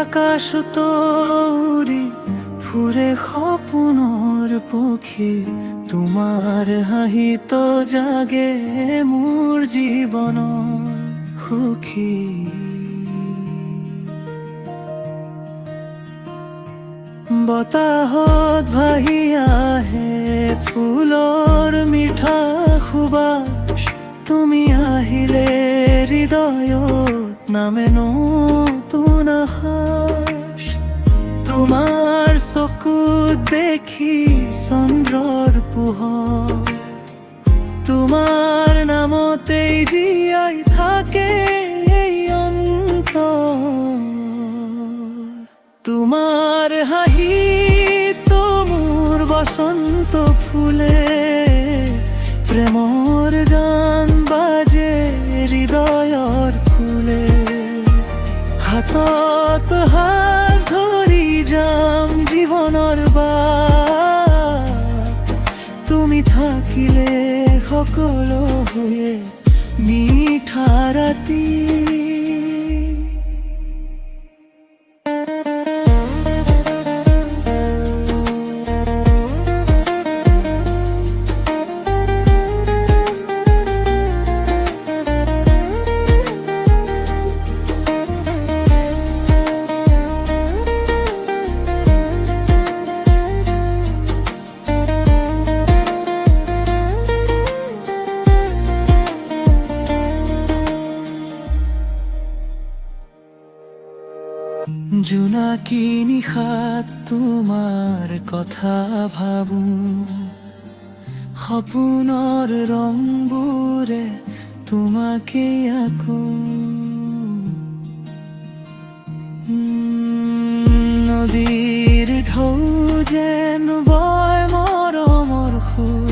আকাশ তৌৰি ফুৰে সপোনৰ পক্ষী তোমাৰ হাঁহিত জাগে মোৰ জীৱনৰ সুখী বতাহত ভাহি আহে ফুলৰ মিঠা সুবাস তুমি আহিলে হৃদয়ত নামে নতুন আকাশ তোমাৰ চকুত দেখি চন্দ্ৰৰ পোহৰ তোমাৰ নামতেই জীয়াই থাকে এই অন্তৰ তোমাৰ হাঁহিত মোৰ বসন্ত ফুলে প্ৰেমৰ গান বাজে হৃদয়ৰ ফুলে হাতত হাত ধৰি যাম জীৱনৰ বাট তুমি থাকিলে সকলো হয়ে মিঠা ৰাতি জোনাকী নিশাত তোমাৰ কথা ভাবো সপোনৰ ৰংবোৰে তোমাকে আকো নদীৰ ঢৌ যেন বয় মৰমৰ সুৰ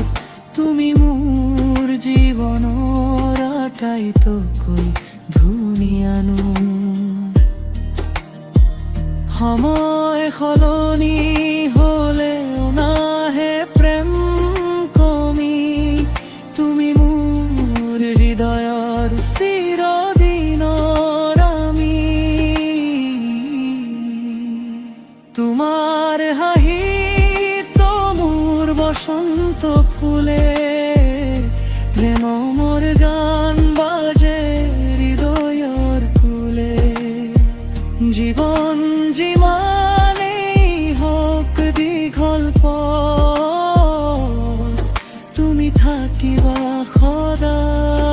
তুমি মোৰ জীৱনৰ আটাইতকৈ ধুনীয়া নূৰ সময় সলনি হলেও নাহে প্ৰেম কমি তুমি মোৰ হৃদয়ৰ চিৰদিনৰ আমি তোমাৰ হাঁহিত মোৰ বসন্ত ফুলে প্ৰেমৰ গান বাজে হৃদয়ৰ ফুলে জীৱন যিমানেই হওক দীঘল পথ তুমি থাকিবা সদায়